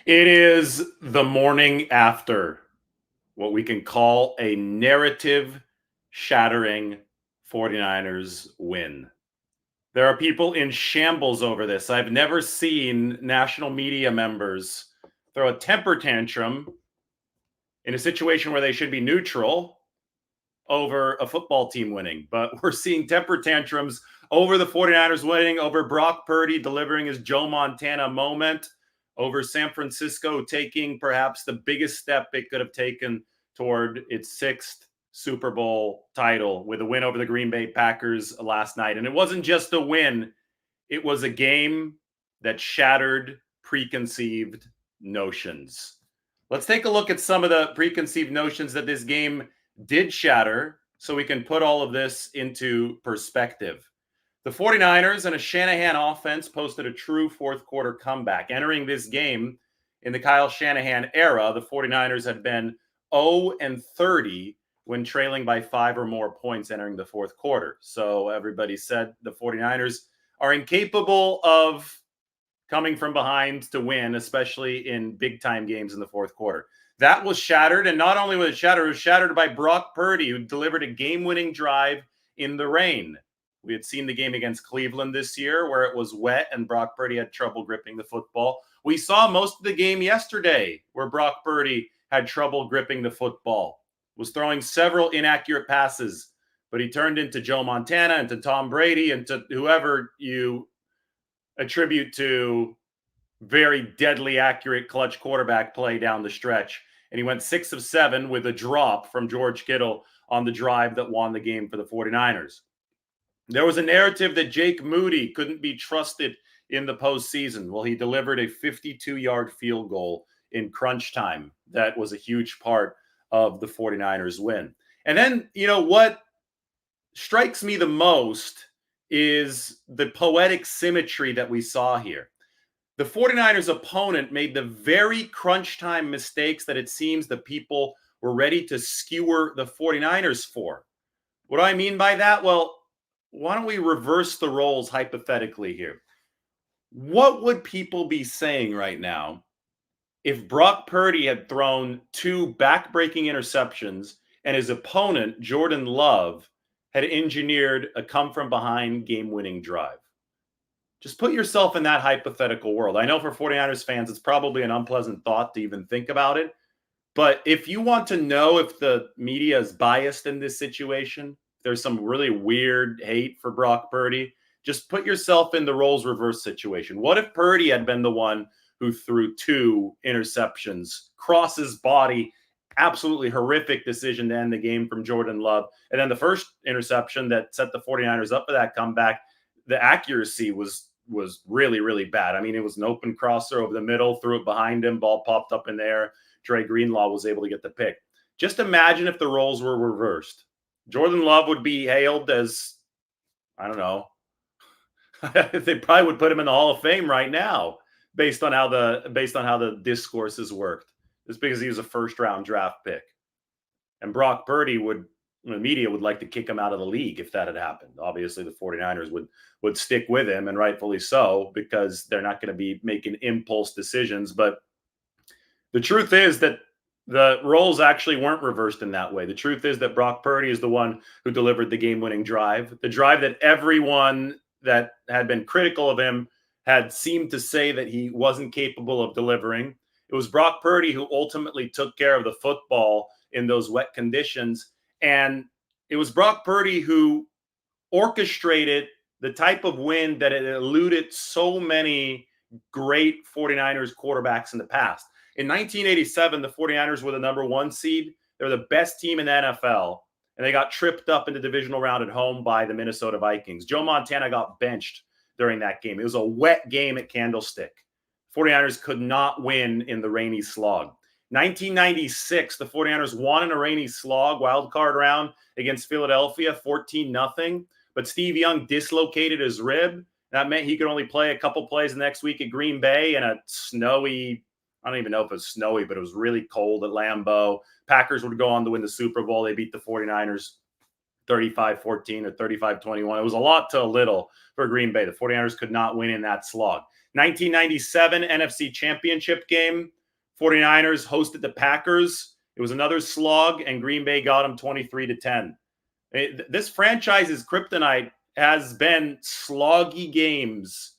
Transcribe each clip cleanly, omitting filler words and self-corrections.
It is the morning after what we can call a narrative shattering 49ers win. There are people in shambles over this. I've never seen national media members throw a temper tantrum in a situation where they should be neutral over a football team winning. But we're seeing temper tantrums over the 49ers winning, over Brock Purdy delivering his Joe Montana moment, over San Francisco taking perhaps the biggest step it could have taken toward its sixth Super Bowl title with a win over the Green Bay Packers last night. And it wasn't just a win, it was a game that shattered preconceived notions. Let's take a look at some of the preconceived notions that this game did shatter so we can put all of this into perspective. The 49ers and a Shanahan offense posted a true fourth quarter comeback. Entering this game in the Kyle Shanahan era, the 49ers had been 0-30 when trailing by 5 or more points entering the fourth quarter. So everybody said the 49ers are incapable of coming from behind to win, especially in big time games in the fourth quarter. That was shattered. And not only was it was shattered by Brock Purdy, who delivered a game winning drive in the rain. We had seen the game against Cleveland this year where it was wet and Brock Purdy had trouble gripping the football. We saw most of the game yesterday where Brock Purdy had trouble gripping the football, was throwing several inaccurate passes, but he turned into Joe Montana, into Tom Brady, and to whoever you attribute to very deadly accurate clutch quarterback play down the stretch. And he went 6 of 7 with a drop from George Kittle on the drive that won the game for the 49ers. There was a narrative that Jake Moody couldn't be trusted in the postseason. Well, he delivered a 52-yard field goal in crunch time. That was a huge part of the 49ers win. And then, what strikes me the most is the poetic symmetry that we saw here. The 49ers opponent made the very crunch time mistakes that it seems the people were ready to skewer the 49ers for. What do I mean by that? Well, why don't we reverse the roles hypothetically here? What would people be saying right now if Brock Purdy had thrown 2 back-breaking interceptions and his opponent, Jordan Love, had engineered a come-from-behind game-winning drive? Just put yourself in that hypothetical world. I know for 49ers fans, it's probably an unpleasant thought to even think about it. But if you want to know if the media is biased in this situation, there's some really weird hate for Brock Purdy, just put yourself in the roles reverse situation. What if Purdy had been the one who threw 2 interceptions, cross his body, absolutely horrific decision to end the game from Jordan Love. And then the first interception that set the 49ers up for that comeback, the accuracy was really, really bad. I mean, it was an open crosser over the middle, threw it behind him, ball popped up in the air. Dre Greenlaw was able to get the pick. Just imagine if the roles were reversed. Jordan Love would be hailed as, I don't know, they probably would put him in the Hall of Fame right now based on how the discourses worked. It's because he was a first-round draft pick. And Brock Purdy the media would like to kick him out of the league if that had happened. Obviously, the 49ers would stick with him, and rightfully so, because they're not going to be making impulse decisions. But the truth is that the roles actually weren't reversed in that way. The truth is that Brock Purdy is the one who delivered the game-winning drive, the drive that everyone that had been critical of him had seemed to say that he wasn't capable of delivering. It was Brock Purdy who ultimately took care of the football in those wet conditions. And it was Brock Purdy who orchestrated the type of win that had eluded so many great 49ers quarterbacks in the past. In 1987, the 49ers were the number 1 seed. They were the best team in the NFL, and they got tripped up in the divisional round at home by the Minnesota Vikings. Joe Montana got benched during that game. It was a wet game at Candlestick. 49ers could not win in the rainy slog. 1996, the 49ers won in a rainy slog wild card round against Philadelphia, 14-0. But Steve Young dislocated his rib. That meant he could only play a couple plays the next week at Green Bay in a snowy, I don't even know if it was snowy, but it was really cold at Lambeau. Packers would go on to win the Super Bowl. They beat the 49ers 35-14 or 35-21. It was a lot to a little for Green Bay. The 49ers could not win in that slog. 1997 NFC Championship game, 49ers hosted the Packers. It was another slog, and Green Bay got them 23-10. This franchise's kryptonite has been sloggy games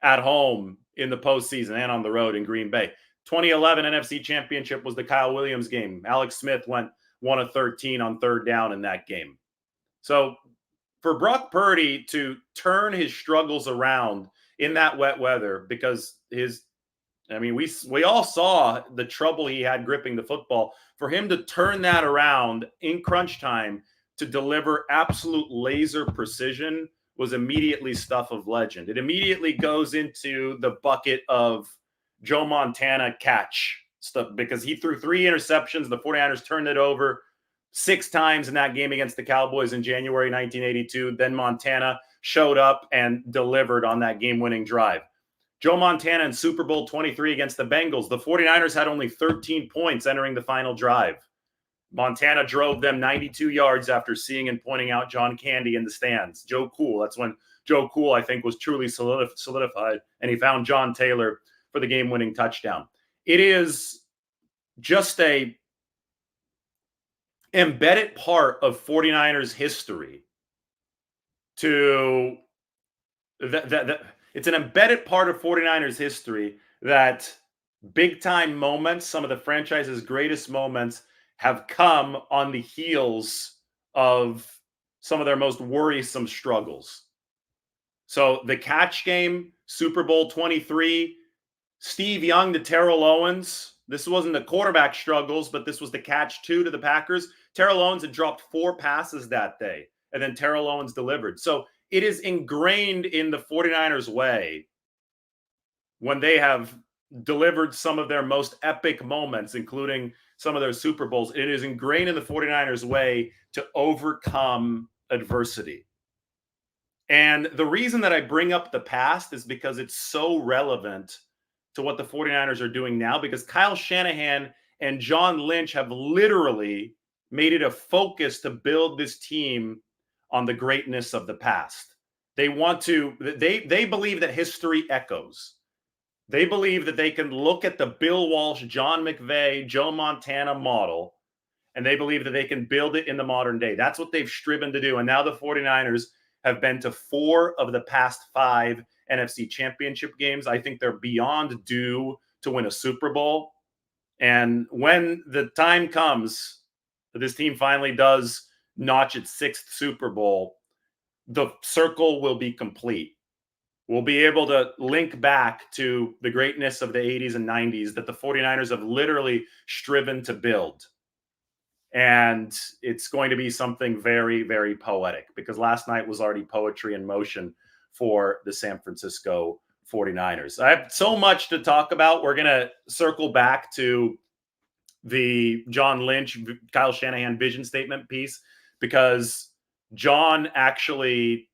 at home in the postseason and on the road in Green Bay. 2011 NFC Championship was the Kyle Williams game. Alex Smith went 1 of 13 on third down in that game. So for Brock Purdy to turn his struggles around in that wet weather, because we all saw the trouble he had gripping the football. For him to turn that around in crunch time to deliver absolute laser precision was immediately stuff of legend. It immediately goes into the bucket of Joe Montana catch stuff, because he threw 3 interceptions. The 49ers turned it over 6 times in that game against the Cowboys in January 1982. Then Montana showed up and delivered on that game-winning drive. Joe Montana in Super Bowl 23 against the Bengals. The 49ers had only 13 points entering the final drive. Montana drove them 92 yards after seeing and pointing out John Candy in the stands. Joe Cool, that's when Joe Cool, I think, was truly solidified, and he found John Taylor for the game-winning touchdown. It is just a embedded part of 49ers history to it's an embedded part of 49ers history that big-time moments, some of the franchise's greatest moments, have come on the heels of some of their most worrisome struggles. So the catch game, Super Bowl 23, Steve Young to Terrell Owens. This wasn't the quarterback struggles, but this was the catch 2 to the Packers. Terrell Owens had dropped 4 passes that day, and then Terrell Owens delivered. So it is ingrained in the 49ers way when they have delivered some of their most epic moments, including some of their Super Bowls. It is ingrained in the 49ers way to overcome adversity. And the reason that I bring up the past is because it's so relevant to what the 49ers are doing now, because Kyle Shanahan and John Lynch have literally made it a focus to build this team on the greatness of the past. They believe that history echoes. They believe that they can look at the Bill Walsh, John McVay, Joe Montana model, and they believe that they can build it in the modern day. That's what they've striven to do. And now the 49ers have been to 4 of the past 5 NFC Championship games. I think they're beyond due to win a Super Bowl. And when the time comes that this team finally does notch its 6th Super Bowl, the circle will be complete. We'll be able to link back to the greatness of the 80s and 90s that the 49ers have literally striven to build. And it's going to be something very, very poetic, because last night was already poetry in motion for the San Francisco 49ers. I have so much to talk about. We're going to circle back to the John Lynch, Kyle Shanahan vision statement piece, because Kyle actually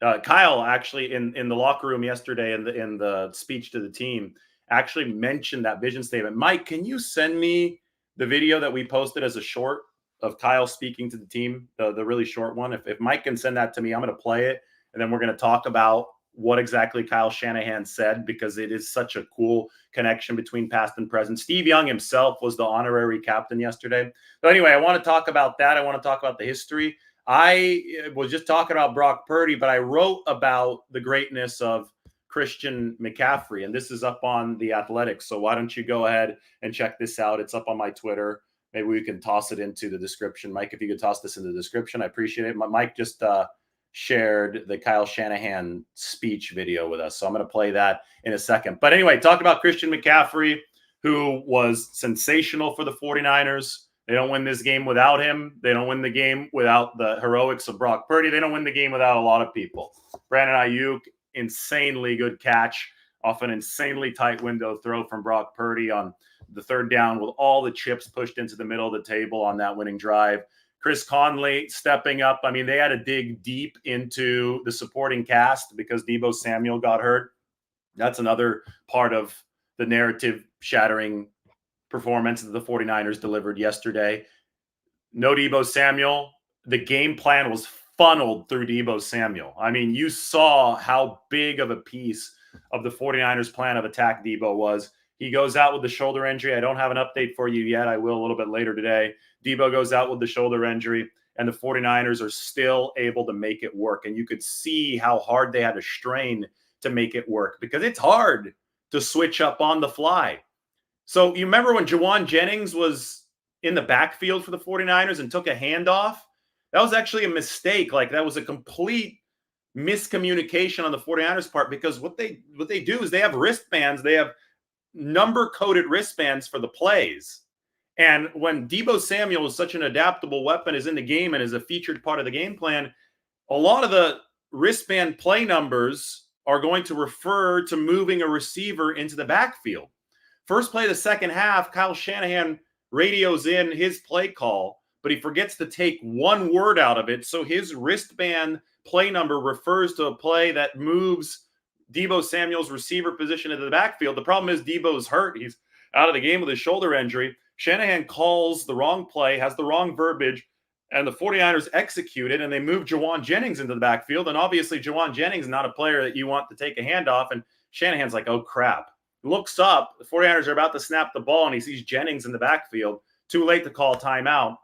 in the locker room yesterday in the speech to the team actually mentioned that vision statement. Mike, can you send me the video that we posted as a short of Kyle speaking to the team, the really short one? If Mike can send that to me, I'm going to play it, and then we're going to talk about what exactly Kyle Shanahan said, because it is such a cool connection between past and present. Steve Young himself was the honorary captain yesterday. But anyway, I want to talk about that. I want to talk about the history. I was just talking about Brock Purdy, but I wrote about the greatness of Christian McCaffrey, and this is up on The Athletic. So why don't you go ahead and check this out? It's up on my Twitter. Maybe we can toss it into the description. Mike, if you could toss this in the description, I appreciate it. Mike just shared the Kyle Shanahan speech video with us, so I'm going to play that in a second. But anyway, talk about Christian McCaffrey, who was sensational for the 49ers. They don't win this game without him. They don't win the game without the heroics of Brock Purdy. They don't win the game without a lot of people. Brandon Ayuk, insanely good catch off an insanely tight window throw from Brock Purdy on the third down with all the chips pushed into the middle of the table on that winning drive. Chris Conley stepping up. I mean, they had to dig deep into the supporting cast because Deebo Samuel got hurt. That's another part of the narrative-shattering performance that the 49ers delivered yesterday. No Deebo Samuel. The game plan was funneled through Deebo Samuel. I mean, you saw how big of a piece of the 49ers plan of attack, Debo, was he goes out with the shoulder injury. I don't have an update for you yet. I will a little bit later today. Debo goes out with the shoulder injury, and the 49ers are still able to make it work. And you could see how hard they had to strain to make it work, because it's hard to switch up on the fly. So you remember when Juwan Jennings was in the backfield for the 49ers and took a handoff? That was actually a mistake. Like, that was a complete miscommunication on the 49ers part, because what they do is they have wristbands. They have number-coded wristbands for the plays. And when Debo Samuel is such an adaptable weapon, is in the game and is a featured part of the game plan, a lot of the wristband play numbers are going to refer to moving a receiver into the backfield. First play of the second half, Kyle Shanahan radios in his play call, but he forgets to take one word out of it. So his wristband play number refers to a play that moves Debo Samuel's receiver position into the backfield. The problem is Debo's hurt. He's out of the game with his shoulder injury. Shanahan calls the wrong play, has the wrong verbiage, and the 49ers execute it, and they move Juwan Jennings into the backfield. And obviously, Juwan Jennings is not a player that you want to take a handoff. And Shanahan's like, oh, crap. Looks up. The 49ers are about to snap the ball, and he sees Jennings in the backfield. Too late to call timeout.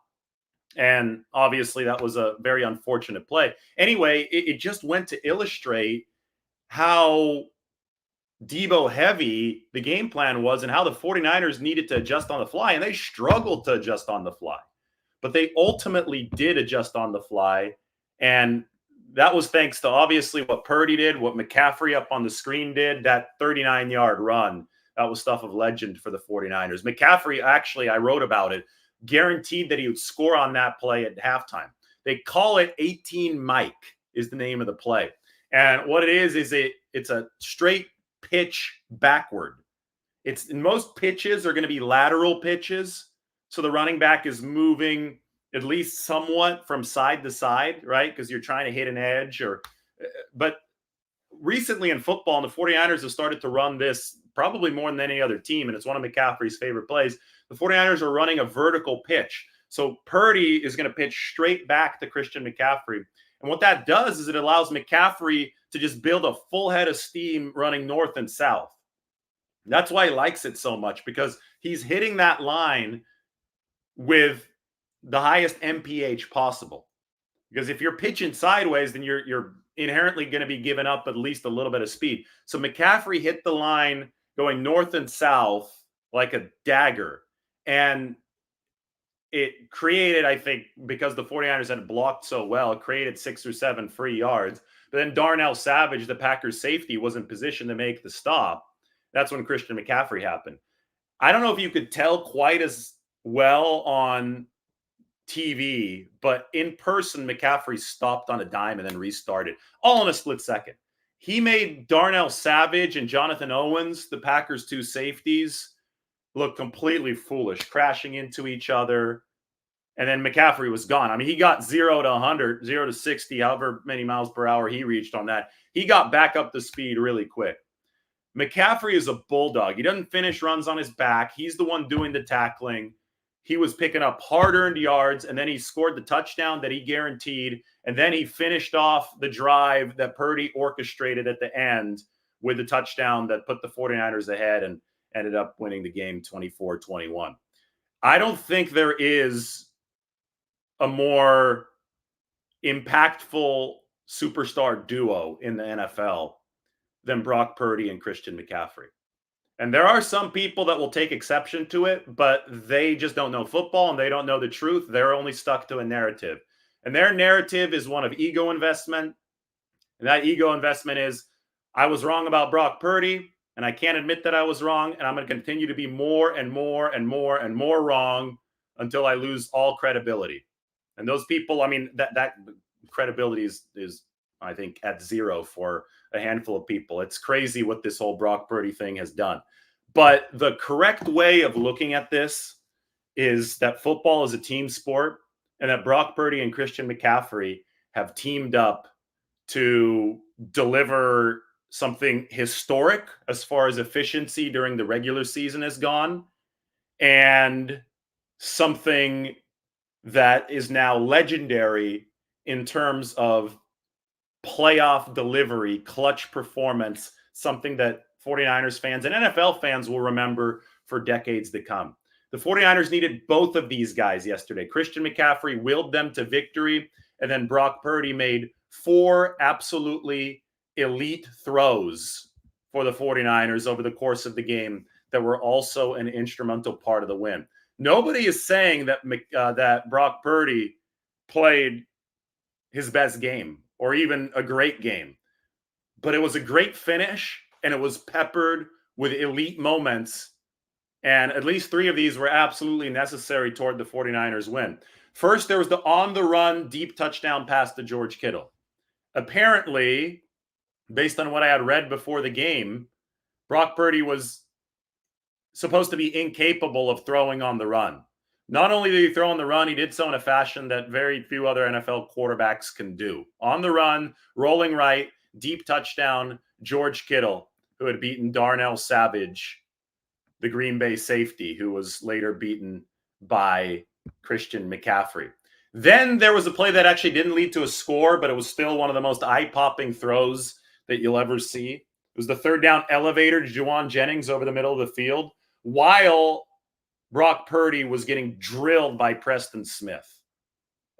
And obviously, that was a very unfortunate play. Anyway, it just went to illustrate how Debo heavy the game plan was and how the 49ers needed to adjust on the fly. And they struggled to adjust on the fly. But they ultimately did adjust on the fly. And that was thanks to obviously what Purdy did, what McCaffrey up on the screen did, that 39-yard run. That was stuff of legend for the 49ers. McCaffrey, actually, I wrote about it, guaranteed that he would score on that play at halftime. They call it 18 Mike is the name of the play. And what it is it's a straight pitch backward. Most pitches are going to be lateral pitches. So the running back is moving at least somewhat from side to side, right? Because you're trying to hit an edge. But recently in football, and the 49ers have started to run this probably more than any other team, and it's one of McCaffrey's favorite plays. The 49ers are running a vertical pitch. So Purdy is going to pitch straight back to Christian McCaffrey. And what that does is it allows McCaffrey to just build a full head of steam running north and south. That's why he likes it so much, because he's hitting that line with the highest MPH possible. Because if you're pitching sideways, then you're inherently going to be giving up at least a little bit of speed. So McCaffrey hit the line going north and south like a dagger. And it created, I think, because the 49ers had blocked so well, it created 6 or 7 free yards. But then Darnell Savage, the Packers safety, was in position to make the stop. That's when Christian McCaffrey happened. I don't know if you could tell quite as well on TV, but in person, McCaffrey stopped on a dime and then restarted, all in a split second. He made Darnell Savage and Jonathan Owens, the Packers' 2 safeties, look completely foolish, crashing into each other. And then McCaffrey was gone. I mean, he got 0 to 100, 0 to 60, however many miles per hour he reached on that. He got back up to speed really quick. McCaffrey is a bulldog. He doesn't finish runs on his back. He's the one doing the tackling. He was picking up hard-earned yards, and then he scored the touchdown that he guaranteed, and then he finished off the drive that Purdy orchestrated at the end with the touchdown that put the 49ers ahead and ended up winning the game 24-21. I don't think there is a more impactful superstar duo in the NFL than Brock Purdy and Christian McCaffrey. And there are some people that will take exception to it, but they just don't know football and they don't know the truth. They're only stuck to a narrative. And their narrative is one of ego investment. And that ego investment is, I was wrong about Brock Purdy, and I can't admit that I was wrong, and I'm going to continue to be more and more and more and more wrong until I lose all credibility. And those people, I mean, that credibility is I think, at 0 for a handful of people. It's crazy what this whole Brock Purdy thing has done. But the correct way of looking at this is that football is a team sport, and that Brock Purdy and Christian McCaffrey have teamed up to deliver something historic as far as efficiency during the regular season has gone, and something that is now legendary in terms of playoff delivery, clutch performance something that 49ers fans and NFL fans will remember for decades to come. The 49ers needed both of these guys yesterday. Christian McCaffrey willed them to victory, and then Brock Purdy made 4 absolutely elite throws for the 49ers over the course of the game that were also an instrumental part of the win. Nobody is saying that that Brock Purdy played his best game or even a great game, but it was a great finish, and it was peppered with elite moments, and at least 3 of these were absolutely necessary toward the 49ers win. First, there was the on-the-run deep touchdown pass to George Kittle. Apparently, based on what I had read before the game, Brock Purdy was supposed to be incapable of throwing on the run. Not only did he throw on the run, he did so in a fashion that very few other NFL quarterbacks can do. On the run, rolling right, deep touchdown, George Kittle, who had beaten Darnell Savage, the Green Bay safety, who was later beaten by Christian McCaffrey. Then there was a play that actually didn't lead to a score, but it was still one of the most eye-popping throws that you'll ever see. It was the third down elevator to Juwan Jennings over the middle of the field, while Brock Purdy was getting drilled by Preston Smith.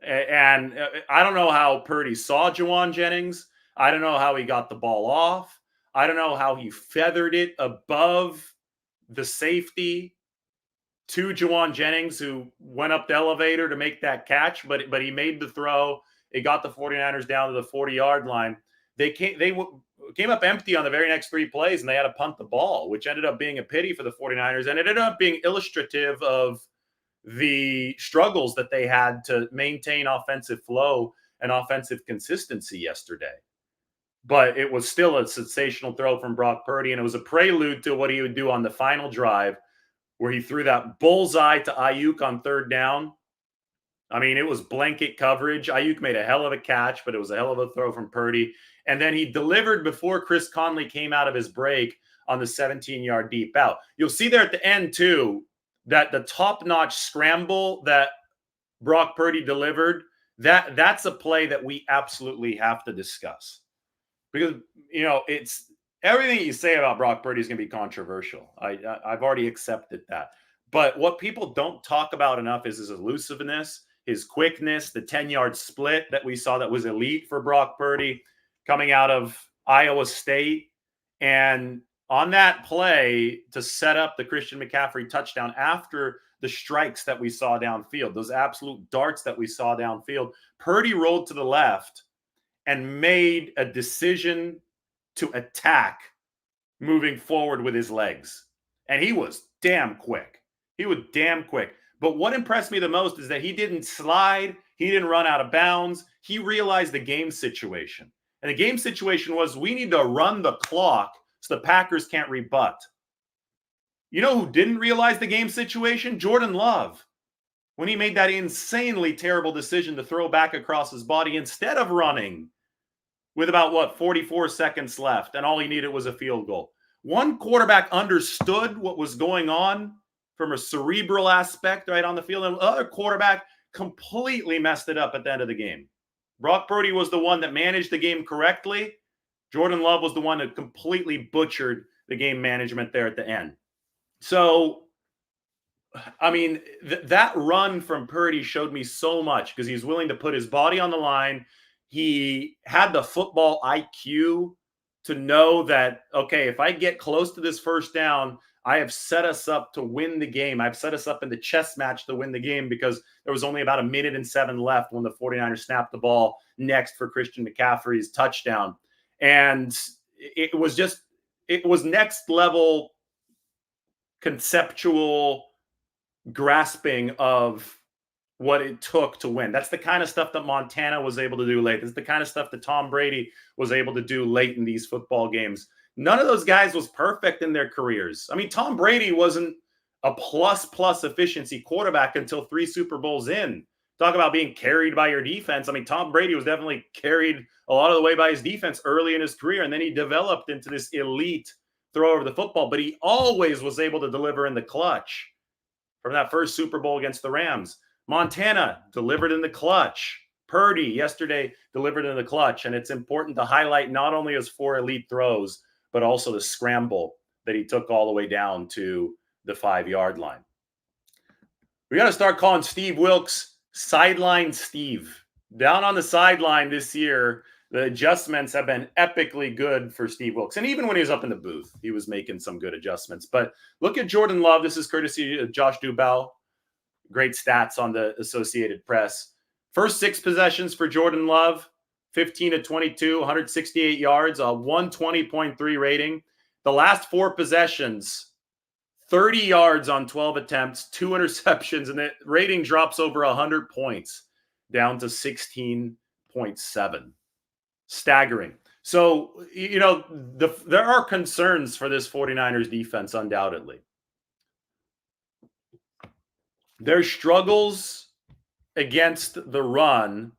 And I don't know how Purdy saw Juwan Jennings. I don't know how he got the ball off. I don't know how he feathered it above the safety to Juwan Jennings, who went up the elevator to make that catch, but he made the throw. It got the 49ers down to the 40-yard line. They came up empty on the very next 3 plays, and they had to punt the ball, which ended up being a pity for the 49ers, and it ended up being illustrative of the struggles that they had to maintain offensive flow and offensive consistency yesterday. But it was still a sensational throw from Brock Purdy, and it was a prelude to what he would do on the final drive, where he threw that bullseye to Ayuk on third down. I mean, it was blanket coverage. Ayuk made a hell of a catch, but it was a hell of a throw from Purdy. And then he delivered before Chris Conley came out of his break on the 17-yard deep out. You'll see there at the end, too, that the top-notch scramble that Brock Purdy delivered, that's a play that we absolutely have to discuss. Because, you know, it's everything you say about Brock Purdy is going to be controversial. I've already accepted that. But what people don't talk about enough is his elusiveness, his quickness, the 10-yard split that we saw that was elite for Brock Purdy coming out of Iowa State. And on that play to set up the Christian McCaffrey touchdown after the strikes that we saw downfield, those absolute darts that we saw downfield, Purdy rolled to the left and made a decision to attack moving forward with his legs. And he was damn quick. He was damn quick. But what impressed me the most is that he didn't slide. He didn't run out of bounds. He realized the game situation. And the game situation was, we need to run the clock so the Packers can't rebut. You know who didn't realize the game situation? Jordan Love. When he made that insanely terrible decision to throw back across his body instead of running with about, 44 seconds left, and all he needed was a field goal. One quarterback understood what was going on from a cerebral aspect right on the field, and the other quarterback completely messed it up at the end of the game. Brock Purdy was the one that managed the game correctly. Jordan Love was the one that completely butchered the game management there at the end. So, I mean, that run from Purdy showed me so much because he was willing to put his body on the line. He had the football IQ to know that, okay, if I get close to this first down, I have set us up to win the game. I've set us up in the chess match to win the game because there was only about 1:07 left when the 49ers snapped the ball next for Christian McCaffrey's touchdown. And it was next level conceptual grasping of what it took to win. That's the kind of stuff that Montana was able to do late. That's the kind of stuff that Tom Brady was able to do late in these football games. None of those guys was perfect in their careers. I mean, Tom Brady wasn't a plus efficiency quarterback until 3 Super Bowls in. Talk about being carried by your defense. I mean, Tom Brady was definitely carried a lot of the way by his defense early in his career, and then he developed into this elite thrower of the football, but he always was able to deliver in the clutch. From that first Super Bowl against the Rams, Montana delivered in the clutch. Purdy yesterday delivered in the clutch. And it's important to highlight not only his 4 elite throws, but also the scramble that he took all the way down to the 5-yard line. We got to start calling Steve Wilks Sideline Steve. Down on the sideline this year, the adjustments have been epically good for Steve Wilks. And even when he was up in the booth, he was making some good adjustments. But look at Jordan Love. This is courtesy of Josh Dubow. Great stats on the Associated Press. First 6 possessions for Jordan Love, 15 to 22, 168 yards, a 120.3 rating. The last 4 possessions, 30 yards on 12 attempts, 2 interceptions, and the rating drops over 100 points, down to 16.7. Staggering. So, there are concerns for this 49ers defense, undoubtedly. Their struggles against the run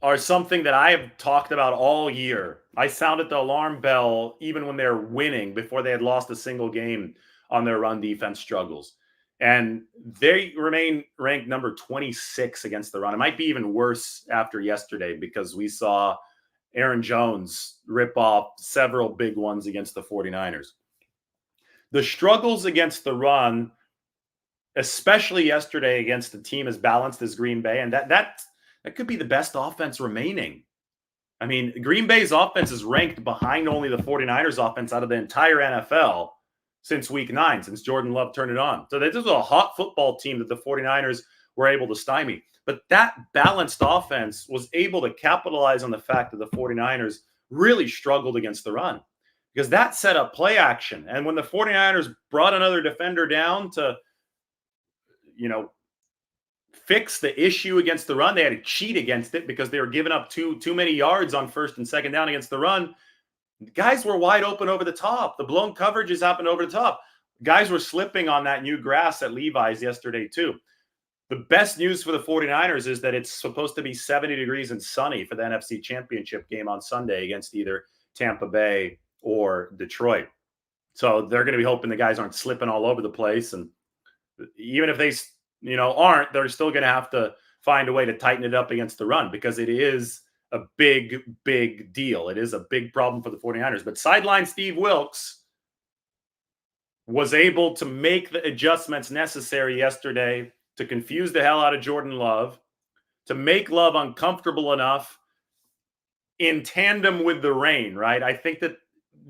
are something that I have talked about all year. I sounded the alarm bell even when they're winning, before they had lost a single game on their run defense struggles. And they remain ranked number 26 against the run. It might be even worse after yesterday, because we saw Aaron Jones rip off several big ones against the 49ers. The struggles against the run, especially yesterday against a team as balanced as Green Bay, and that could be the best offense remaining. I mean, Green Bay's offense is ranked behind only the 49ers offense out of the entire NFL since week 9, since Jordan Love turned it on. So this is a hot football team that the 49ers were able to stymie. But that balanced offense was able to capitalize on the fact that the 49ers really struggled against the run, because that set up play action. And when the 49ers brought another defender down to, fix the issue against the run, they had to cheat against it because they were giving up too many yards on first and second down against the run. Guys were wide open over the top. The blown coverages happened over the top. Guys were slipping on that new grass at Levi's yesterday too. The best news for the 49ers is that it's supposed to be 70 degrees and sunny for the NFC Championship game on Sunday against either Tampa Bay or Detroit. So they're going to be hoping the guys aren't slipping all over the place. And even if they aren't, they're still going to have to find a way to tighten it up against the run, because it is a big, big deal. It is a big problem for the 49ers. But sideline Steve Wilks was able to make the adjustments necessary yesterday to confuse the hell out of Jordan Love, to make Love uncomfortable enough in tandem with the rain, right? I think that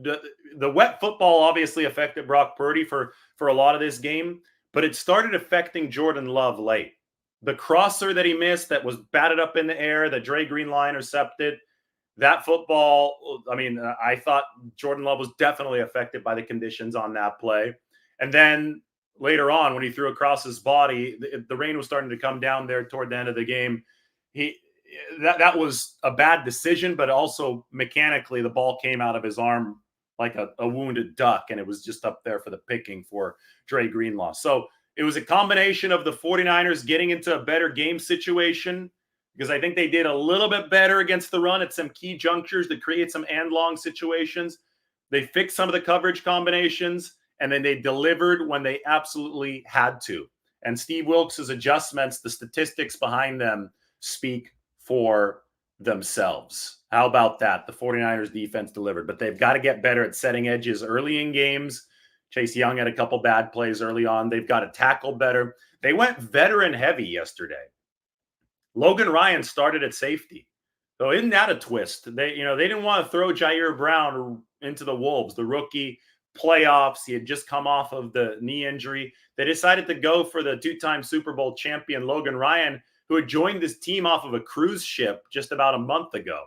the wet football obviously affected Brock Purdy for a lot of this game, but it started affecting Jordan Love late. The crosser that he missed that was batted up in the air, that Dre Greenlaw intercepted, that football, I thought Jordan Love was definitely affected by the conditions on that play. And then later on, when he threw across his body, the rain was starting to come down there toward the end of the game. That was a bad decision, but also mechanically the ball came out of his arm like a wounded duck, and it was just up there for the picking for Dre Greenlaw. So it was a combination of the 49ers getting into a better game situation, because I think they did a little bit better against the run at some key junctures to create some and-long situations. They fixed some of the coverage combinations, and then they delivered when they absolutely had to. And Steve Wilks' adjustments, the statistics behind them speak for themselves. How about that? The 49ers defense delivered, but they've got to get better at setting edges early in games. Chase Young had a couple bad plays early on. They've got to tackle better. They went veteran heavy yesterday. Logan Ryan started at safety. So isn't that a twist? They didn't want to throw Jair Brown into the Wolves, the rookie playoffs. He had just come off of the knee injury. They decided to go for the 2-time Super Bowl champion Logan Ryan, who had joined this team off of a cruise ship just about a month ago.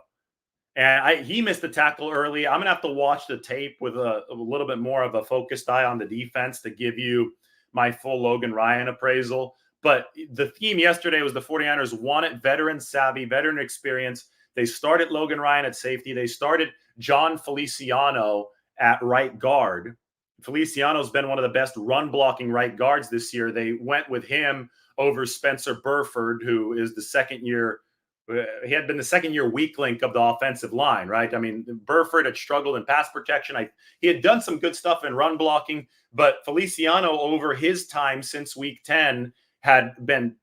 And he missed the tackle early. I'm going to have to watch the tape with a little bit more of a focused eye on the defense to give you my full Logan Ryan appraisal. But the theme yesterday was the 49ers wanted veteran savvy, veteran experience. They started Logan Ryan at safety. They started John Feliciano at right guard. Feliciano's been one of the best run blocking right guards this year. They went with him over Spencer Burford, who is the second year. He had been the second-year weak link of the offensive line, right? I mean, Burford had struggled in pass protection. He had done some good stuff in run blocking, but Feliciano, over his time since week 10, had been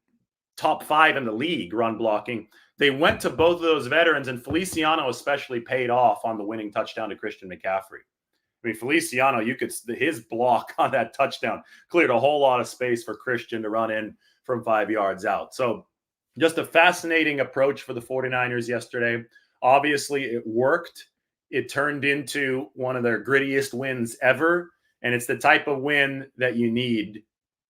top 5 in the league run blocking. They went to both of those veterans, and Feliciano especially paid off on the winning touchdown to Christian McCaffrey. I mean, Feliciano, his block on that touchdown cleared a whole lot of space for Christian to run in from 5 yards out. So just a fascinating approach for the 49ers yesterday. Obviously, it worked. It turned into one of their grittiest wins ever, and it's the type of win that you need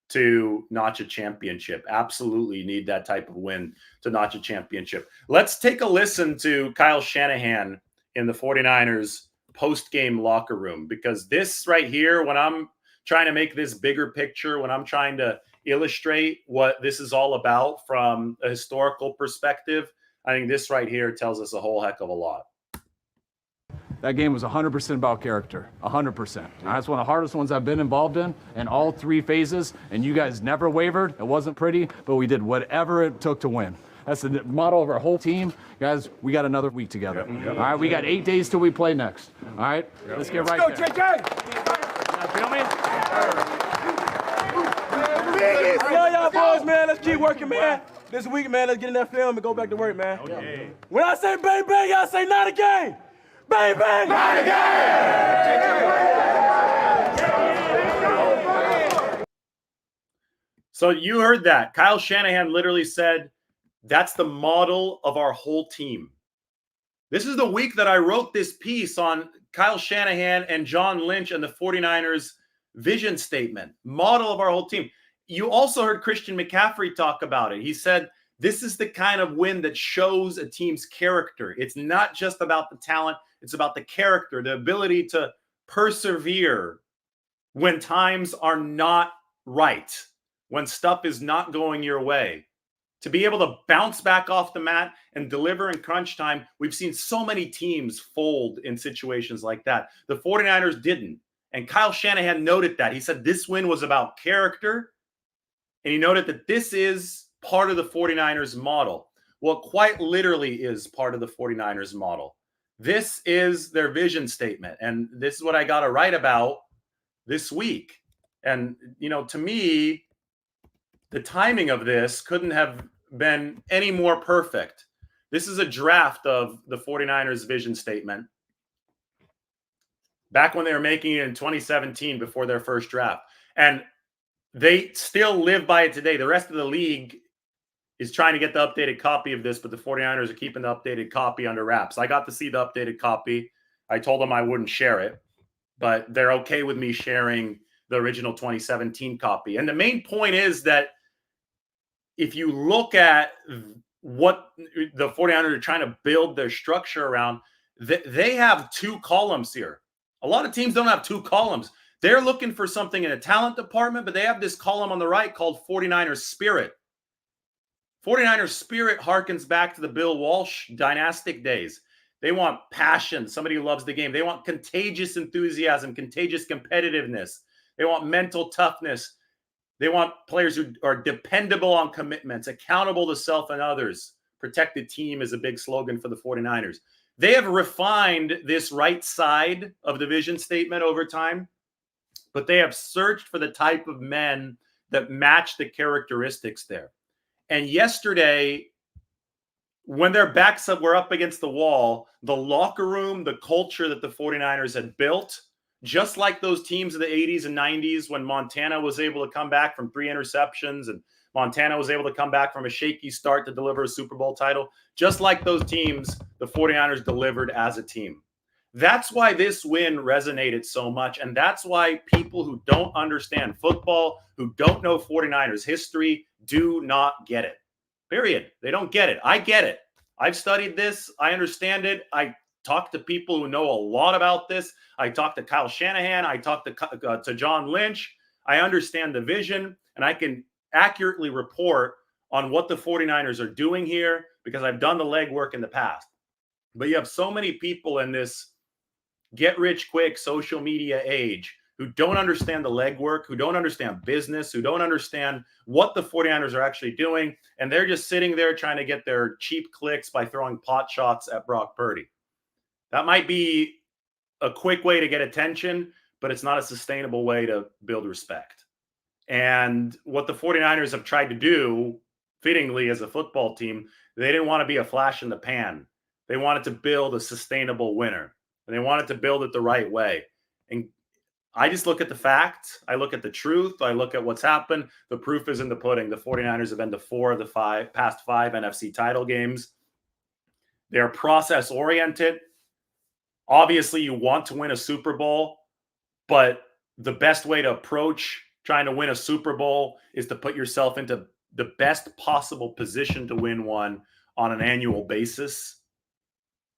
to notch a championship. Absolutely need that type of win to notch a championship. Let's take a listen to Kyle Shanahan in the 49ers post-game locker room, because this right here, when I'm trying to make this bigger picture, when I'm trying to illustrate what this is all about from a historical perspective, I think this right here tells us a whole heck of a lot. That game was 100% about character, 100%. That's one of the hardest ones I've been involved in all 3 phases, and you guys never wavered. It wasn't pretty, but we did whatever it took to win. That's the motto of our whole team. Guys, we got another week together. All right, we got 8 days till we play next. All right, let's get right there. Let's go, JJ! Feel me? Y'all boys, man, let's keep working, man. This week, man, let's get in that film and go back to work, man. Okay. When I say bang, bang, y'all say not again. Bang, bang! Not again! So you heard that. Kyle Shanahan literally said, that's the model of our whole team. This is the week that I wrote this piece on Kyle Shanahan and John Lynch and the 49ers vision statement, model of our whole team. You also heard Christian McCaffrey talk about it. He said, this is the kind of win that shows a team's character. It's not just about the talent. It's about the character, the ability to persevere when times are not right, when stuff is not going your way. To be able to bounce back off the mat and deliver in crunch time. We've seen so many teams fold in situations like that. The 49ers didn't. And Kyle Shanahan noted that. He said this win was about character. And he noted that this is part of the 49ers model. Well, it quite literally is part of the 49ers model. This is their vision statement. And this is what I got to write about this week. And, to me, the timing of this couldn't have been any more perfect. This is a draft of the 49ers vision statement back when they were making it in 2017 before their first draft. And they still live by it today. The rest of the league is trying to get the updated copy of this, but the 49ers are keeping the updated copy under wraps. I got to see the updated copy. I told them I wouldn't share it, but they're okay with me sharing the original 2017 copy. And the main point is that if you look at what the 49ers are trying to build their structure around, they have 2 columns here. A lot of teams don't have 2 columns. They're looking for something in a talent department, but they have this column on the right called 49ers Spirit. 49ers Spirit harkens back to the Bill Walsh dynastic days. They want passion, somebody who loves the game. They want contagious enthusiasm, contagious competitiveness. They want mental toughness. They want players who are dependable on commitments, accountable to self and others. Protect the team is a big slogan for the 49ers. They have refined this right side of the vision statement over time, but they have searched for the type of men that match the characteristics there. And yesterday, when their backs were up against the wall, the locker room, the culture that the 49ers had built, just like those teams of the 80s and 90s when Montana was able to come back from 3 interceptions and Montana was able to come back from a shaky start to deliver a Super Bowl title, just like those teams, the 49ers delivered as a team. That's why this win resonated so much, and that's why people who don't understand football, who don't know 49ers history, do not get it. Period. They don't get it. I get it. I've studied this. I understand it. I talk to people who know a lot about this. I talked to Kyle Shanahan. I talked to John Lynch. I understand the vision, and I can accurately report on what the 49ers are doing here because I've done the legwork in the past. But you have so many people in this get-rich-quick social media age who don't understand the legwork, who don't understand business, who don't understand what the 49ers are actually doing, and they're just sitting there trying to get their cheap clicks by throwing pot shots at Brock Purdy. That might be a quick way to get attention, but it's not a sustainable way to build respect. And what the 49ers have tried to do, fittingly as a football team, They didn't want to be a flash in the pan. They wanted to build a sustainable winner, and they wanted to build it the right way. And I just look at the facts. I look at the truth. I look at what's happened. The proof is in the pudding. The 49ers have been to 4 of the past 5 NFC title games. They're process-oriented. Obviously, you want to win a Super Bowl, but the best way to approach trying to win a Super Bowl is to put yourself into the best possible position to win one on an annual basis.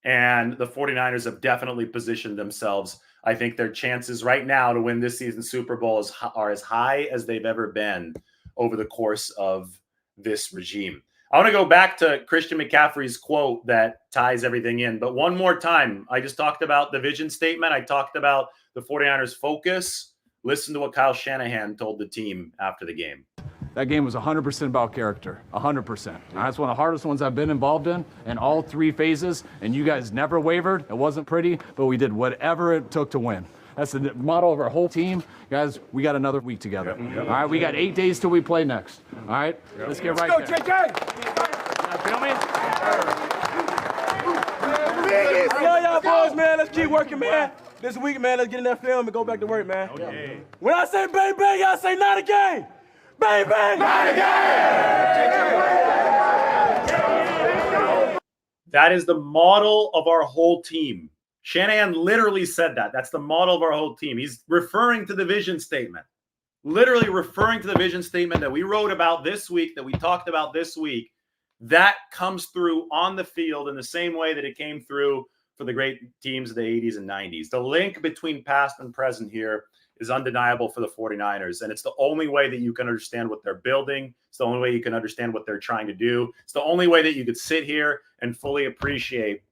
And the 49ers have definitely positioned themselves. I think their chances right now to win this season's Super Bowl are as high as they've ever been over the course of this regime. I want to go back to Christian McCaffrey's quote that ties everything in. But one more time, I just talked about the vision statement. I talked about the 49ers' focus. Listen to what Kyle Shanahan told the team after the game. That game was 100% about character, 100%. That's one of the hardest ones I've been involved in all 3 phases, and you guys never wavered. It wasn't pretty, but we did whatever it took to win. That's the motto of our whole team. Guys, we got another week together. All right, we got 8 days till we play next. All right, let's get right there. Feel me? Y'all boys, man, let's keep working, man. This week, man, let's get in that film and go back to work, man. Okay. When I say bang, bang, y'all say not again. Bang, bang! Not again! That is the model of our whole team. Shanahan literally said that. That's the model of our whole team. He's referring to the vision statement. Literally referring to the vision statement that we wrote about this week, that we talked about this week. That comes through on the field in the same way that it came through for the great teams of the 80s and 90s. The link between past and present here is undeniable for the 49ers. And it's the only way that you can understand what they're building. It's the only way you can understand what they're trying to do. It's the only way that you could sit here and fully appreciate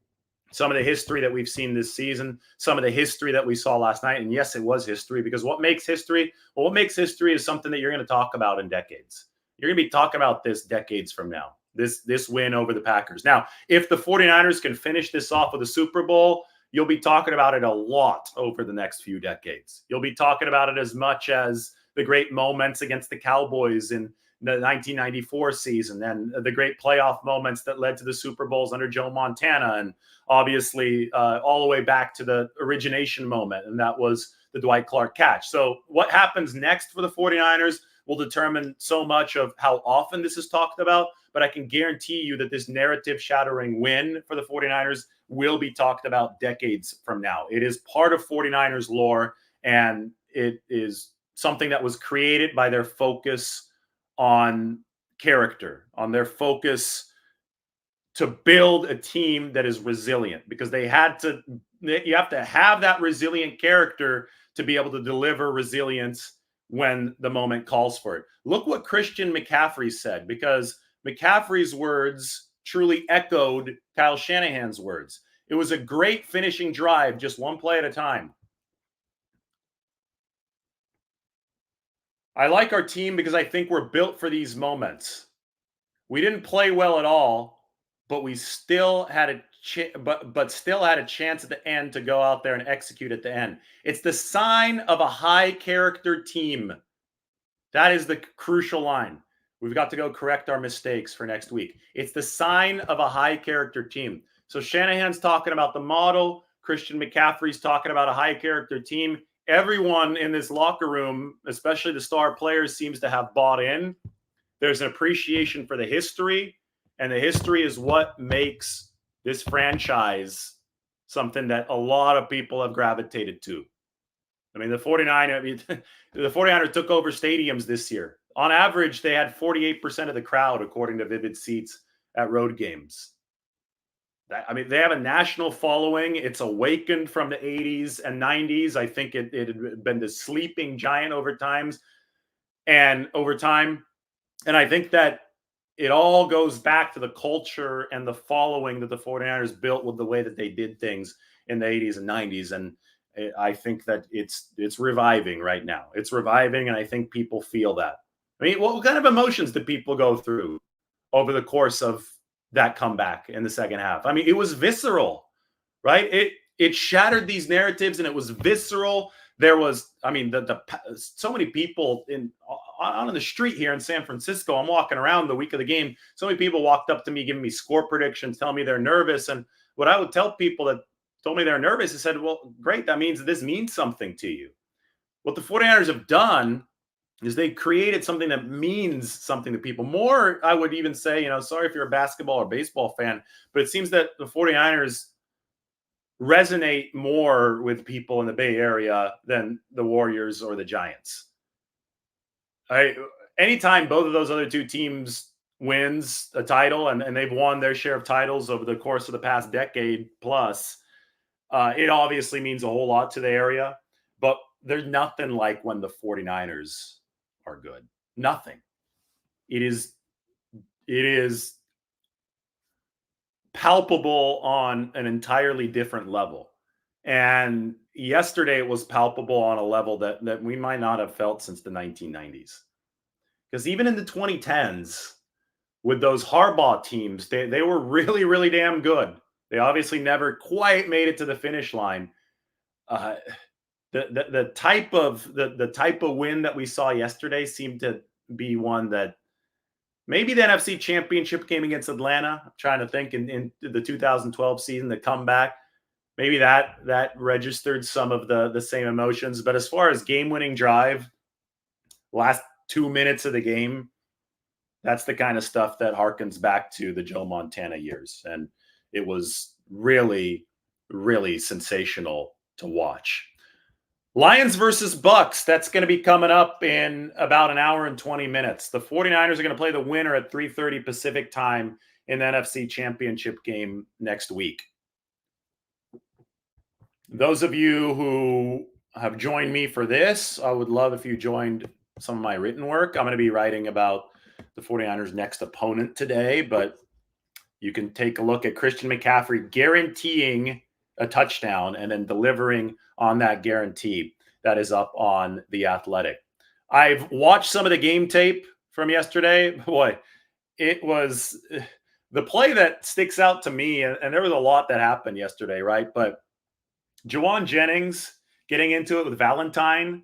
some of the history that we've seen this season, some of the history that we saw last night. And yes, it was history, because what makes history? Well, what makes history is something that you're going to talk about in decades. You're going to be talking about this decades from now, this win over the Packers. Now, if the 49ers can finish this off with a Super Bowl, you'll be talking about it a lot over the next few decades. You'll be talking about it as much as the great moments against the Cowboys in the 1994 season and the great playoff moments that led to the Super Bowls under Joe Montana, and obviously all the way back to the origination moment, and that was the Dwight Clark catch. So what happens next for the 49ers will determine so much of how often this is talked about, but I can guarantee you that this narrative-shattering win for the 49ers will be talked about decades from now. It is part of 49ers lore, and it is something that was created by their focus on character, on their focus to build a team that is resilient, because you have to have that resilient character to be able to deliver resilience when the moment calls for it. Look what Christian McCaffrey said, because McCaffrey's words truly echoed Kyle Shanahan's words. It was a great finishing drive, just one play at a time. I like our team because I think we're built for these moments. We didn't play well at all, but we still had a still had a chance at the end to go out there and execute at the end. It's the sign of a high character team. That is the crucial line. We've got to go correct our mistakes for next week. It's the sign of a high character team. So Shanahan's talking about the model. Christian McCaffrey's talking about a high character team. Everyone in this locker room, especially the star players, seems to have bought in. There's an appreciation for the history, and the history is what makes this franchise something that a lot of people have gravitated to. I mean, the 49ers took over stadiums this year. On average, they had 48% of the crowd, according to Vivid Seats, at road games. They have a national following. It's awakened from the 80s and 90s. I think it had been the sleeping giant over time. And I think that it all goes back to the culture and the following that the 49ers built with the way that they did things in the 80s and 90s. And I think that it's reviving right now. It's reviving, and I think people feel that. I mean, what kind of emotions did people go through over the course of that comeback in the second half? I mean, it was visceral, right? It shattered these narratives, and it was visceral. There was, so many people on the street here in San Francisco. I'm walking around the week of the game. So many people walked up to me, giving me score predictions, telling me they're nervous. And what I would tell people that told me they're nervous, I said, well, great. That means this means something to you. What the 49ers have done is they created something that means something to people. More, I would even say, sorry if you're a basketball or baseball fan, but it seems that the 49ers resonate more with people in the Bay Area than the Warriors or the Giants. Anytime both of those other two teams wins a title, and they've won their share of titles over the course of the past decade plus, it obviously means a whole lot to the area. But there's nothing like when the 49ers are good. Nothing. It is palpable on an entirely different level. And yesterday it was palpable on a level that we might not have felt since the 1990s. Because even in the 2010s, with those Harbaugh teams, they were really, really damn good. They obviously never quite made it to the finish line. The type of win that we saw yesterday seemed to be one that maybe the NFC Championship game against Atlanta. I'm trying to think in the 2012 season, the comeback. Maybe that registered some of the same emotions. But as far as game-winning drive, last 2 minutes of the game, that's the kind of stuff that harkens back to the Joe Montana years. And it was really, really sensational to watch. Lions versus Bucks. That's going to be coming up in about an hour and 20 minutes. The 49ers are going to play the winner at 3:30 Pacific time in the NFC Championship game next week. Those of you who have joined me for this, I would love if you joined some of my written work. I'm going to be writing about the 49ers' next opponent today, but you can take a look at Christian McCaffrey guaranteeing a touchdown and then delivering on that guarantee. That is up on The Athletic. I've watched some of the game tape from yesterday. Boy, it was the play that sticks out to me, and there was a lot that happened yesterday, right? But Juwan Jennings getting into it with Valentine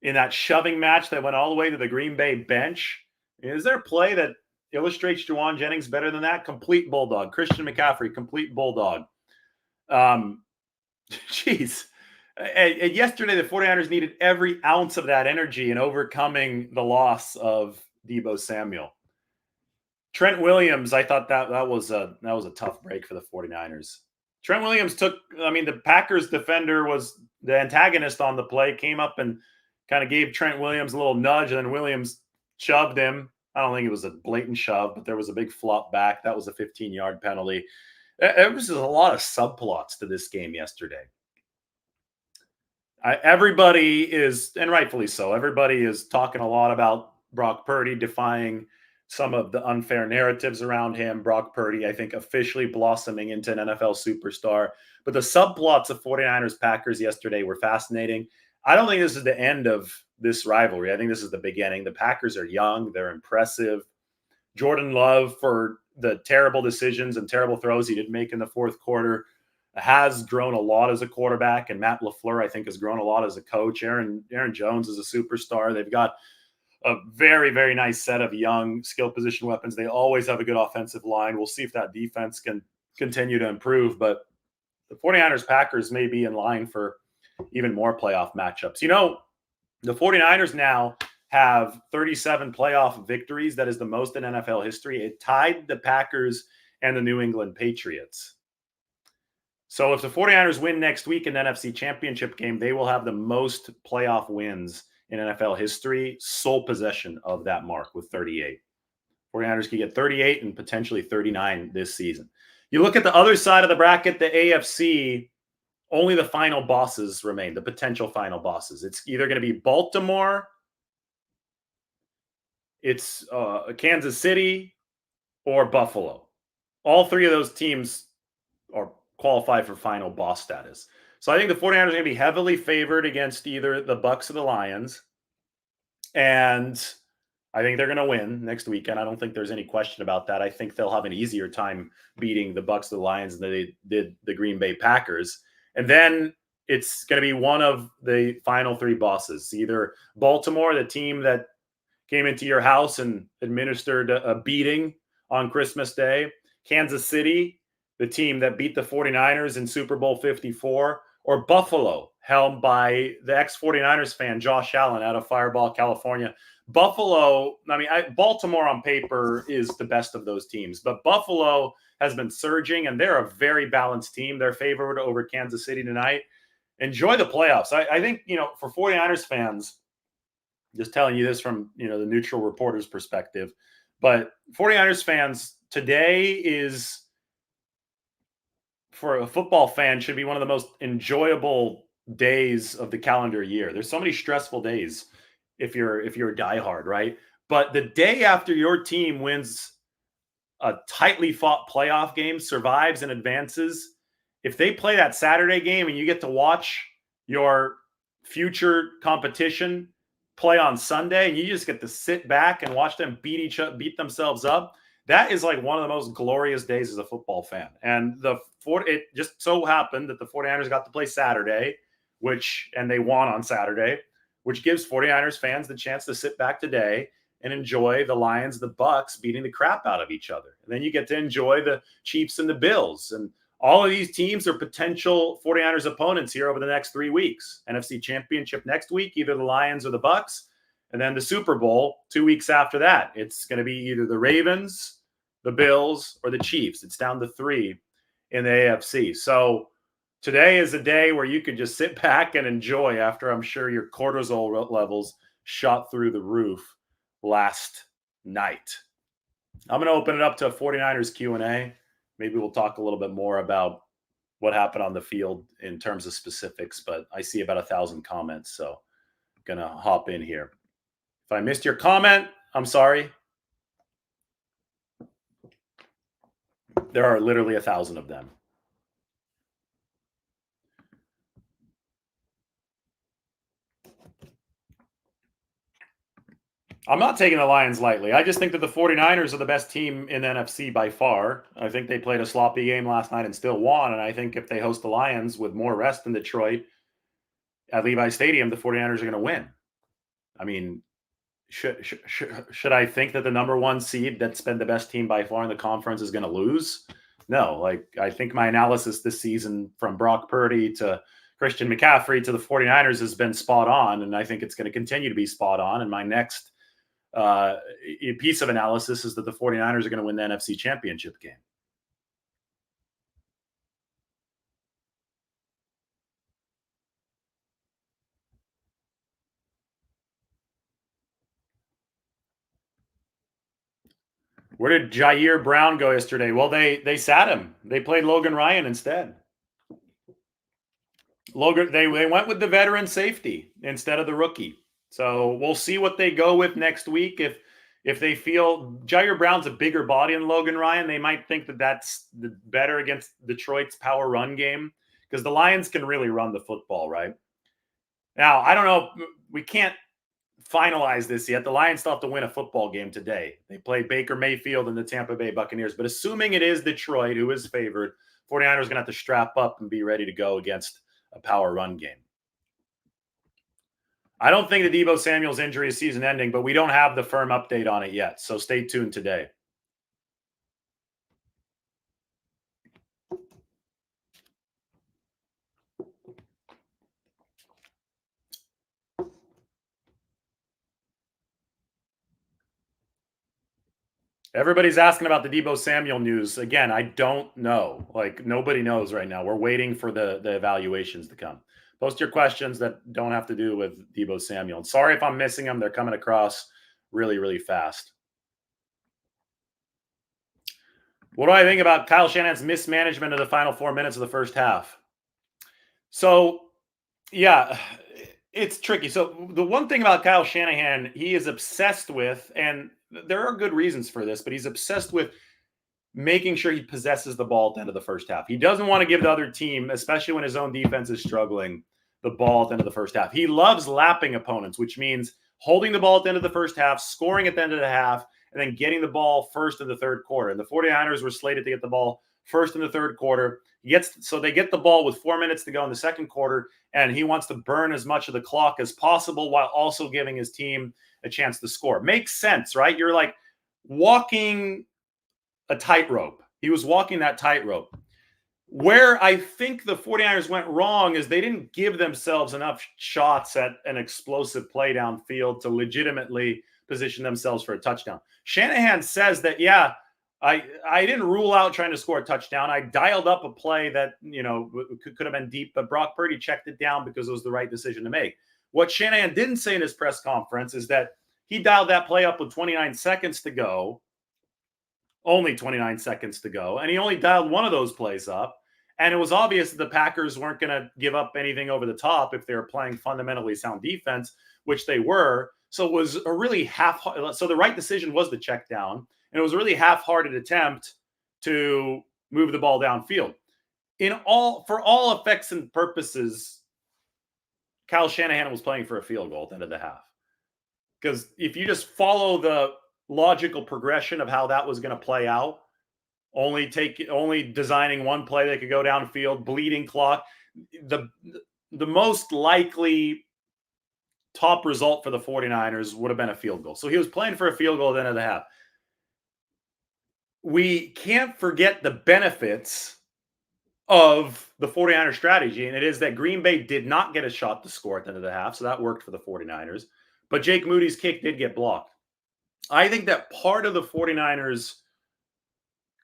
in that shoving match that went all the way to the Green Bay bench. Is there a play that illustrates Juwan Jennings better than that? Complete bulldog. Christian McCaffrey, complete bulldog. Jeez. And yesterday, the 49ers needed every ounce of that energy in overcoming the loss of Deebo Samuel. Trent Williams, I thought that was a tough break for the 49ers. Trent Williams the Packers defender was the antagonist on the play, came up and kind of gave Trent Williams a little nudge, and then Williams shoved him. I don't think it was a blatant shove, but there was a big flop back. That was a 15-yard penalty. There was a lot of subplots to this game yesterday. Everybody is, and rightfully so, everybody is talking a lot about Brock Purdy defying some of the unfair narratives around him. Brock Purdy, I think, officially blossoming into an NFL superstar. But the subplots of 49ers Packers yesterday were fascinating. I don't think this is the end of this rivalry. I think this is the beginning. The Packers are young. They're impressive. Jordan Love, for the terrible decisions and terrible throws he did make in the fourth quarter, has grown a lot as a quarterback. And Matt LaFleur, I think, has grown a lot as a coach. Aaron Jones is a superstar. They've got a very, very nice set of young skill position weapons. They always have a good offensive line. We'll see if that defense can continue to improve. But the 49ers Packers may be in line for even more playoff matchups. The 49ers now have 37 playoff victories. That is the most in NFL history. It tied the Packers and the New England Patriots. So if the 49ers win next week in the NFC Championship game, they will have the most playoff wins in NFL history, sole possession of that mark with 38. 49ers can get 38 and potentially 39 this season. You look at the other side of the bracket, the AFC, only the final bosses remain, the potential final bosses. It's either going to be Baltimore, it's Kansas City, or Buffalo. All three of those teams are qualified for final boss status. So I think the 49ers are going to be heavily favored against either the Bucks or the Lions. And I think they're going to win next weekend. I don't think there's any question about that. I think they'll have an easier time beating the Bucks or the Lions than they did the Green Bay Packers. And then it's going to be one of the final three bosses, either Baltimore, the team that came into your house and administered a beating on Christmas Day. Kansas City, the team that beat the 49ers in Super Bowl 54, or Buffalo, helmed by the ex-49ers fan Josh Allen out of Fireball, California. Buffalo, Baltimore on paper is the best of those teams, but Buffalo has been surging, and they're a very balanced team. They're favored over Kansas City tonight. Enjoy the playoffs. I think, for 49ers fans, just telling you this from, the neutral reporter's perspective, but 49ers fans, today is, for a football fan, should be one of the most enjoyable days of the calendar year. There's so many stressful days if you're a diehard, right? But the day after your team wins a tightly fought playoff game, survives and advances, if they play that Saturday game and you get to watch your future competition play on Sunday and you just get to sit back and watch them beat themselves up, that is like one of the most glorious days as a football fan. And it just so happened that the 49ers got to play Saturday, and they won on Saturday, which gives 49ers fans the chance to sit back today and enjoy the Lions, the Bucks beating the crap out of each other. And then you get to enjoy the Chiefs and the Bills. And all of these teams are potential 49ers opponents here over the next 3 weeks. NFC Championship next week, either the Lions or the Bucks. And then the Super Bowl 2 weeks after that. It's going to be either the Ravens, the Bills, or the Chiefs. It's down to 3 in the AFC. So today is a day where you can just sit back and enjoy after I'm sure your cortisol levels shot through the roof last night. I'm going to open it up to a 49ers Q&A. Maybe we'll talk a little bit more about what happened on the field in terms of specifics, but I see about 1,000 comments, so I'm going to hop in here. If I missed your comment, I'm sorry. There are literally 1,000 of them. I'm not taking the Lions lightly. I just think that the 49ers are the best team in the NFC by far. I think they played a sloppy game last night and still won. And I think if they host the Lions with more rest than Detroit at Levi Stadium, the 49ers are going to win. I mean, should I think that the number 1 seed that's been the best team by far in the conference is going to lose? No. I think my analysis this season from Brock Purdy to Christian McCaffrey to the 49ers has been spot on. And I think it's going to continue to be spot on. And my next piece of analysis is that the 49ers are going to win the NFC Championship game. Where did Jair Brown go yesterday? Well, they sat him. They played Logan Ryan instead. They went with the veteran safety instead of the rookie. So we'll see what they go with next week. If they feel Jair Brown's a bigger body than Logan Ryan, they might think that that's better against Detroit's power run game, because the Lions can really run the football, right? Now, I don't know. We can't finalize this yet. The Lions still have to win a football game today. They play Baker Mayfield and the Tampa Bay Buccaneers. But assuming it is Detroit, who is favored, 49ers are going to have to strap up and be ready to go against a power run game. I don't think the Deebo Samuel's injury is season ending, but we don't have the firm update on it yet. So stay tuned today. Everybody's asking about the Deebo Samuel news. Again, I don't know. Nobody knows right now. We're waiting for the evaluations to come. Post your questions that don't have to do with Deebo Samuel. And sorry if I'm missing them. They're coming across really, really fast. What do I think about Kyle Shanahan's mismanagement of the final 4 minutes of the first half? So, yeah, it's tricky. So the one thing about Kyle Shanahan, he is obsessed with, and there are good reasons for this, but he's obsessed with making sure he possesses the ball at the end of the first half. He doesn't want to give the other team, especially when his own defense is struggling, the ball at the end of the first half. He loves lapping opponents, which means holding the ball at the end of the first half, scoring at the end of the half, and then getting the ball first in the third quarter. And the 49ers were slated to get the ball first in the third quarter. So they get the ball with 4 minutes to go in the second quarter, and he wants to burn as much of the clock as possible while also giving his team a chance to score. Makes sense, right? You're like walking a tightrope. He was walking that tightrope. Where I think the 49ers went wrong is they didn't give themselves enough shots at an explosive play downfield to legitimately position themselves for a touchdown. Shanahan says that, yeah, I didn't rule out trying to score a touchdown. I dialed up a play that, could have been deep, but Brock Purdy checked it down because it was the right decision to make. What Shanahan didn't say in his press conference is that he dialed that play up with 29 seconds to go, only 29 seconds to go, and he only dialed one of those plays up. And it was obvious that the Packers weren't going to give up anything over the top if they were playing fundamentally sound defense, which they were. So it was a really so the right decision was the check down. And it was a really half-hearted attempt to move the ball downfield. For all effects and purposes, Kyle Shanahan was playing for a field goal at the end of the half. Because if you just follow the logical progression of how that was going to play out, only designing one play that could go downfield, bleeding clock, the most likely top result for the 49ers would have been a field goal. So he was playing for a field goal at the end of the half. We can't forget the benefits of the 49ers strategy, and it is that Green Bay did not get a shot to score at the end of the half, so that worked for the 49ers. But Jake Moody's kick did get blocked. I think that part of the 49ers'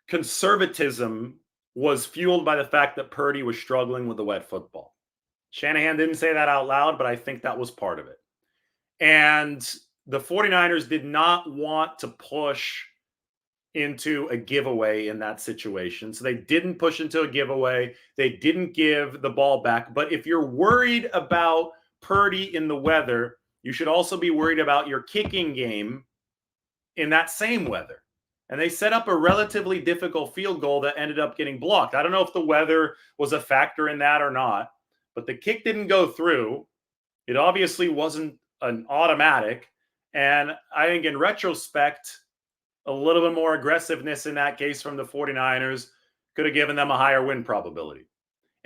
conservatism was fueled by the fact that Purdy was struggling with the wet football. Shanahan didn't say that out loud, but I think that was part of it. And the 49ers did not want to push into a giveaway in that situation. So they didn't push into a giveaway. They didn't give the ball back. But if you're worried about Purdy in the weather, you should also be worried about your kicking game in that same weather. And they set up a relatively difficult field goal that ended up getting blocked. I don't know if the weather was a factor in that or not, but the kick didn't go through. It obviously wasn't an automatic. And I think in retrospect, a little bit more aggressiveness in that case from the 49ers could have given them a higher win probability.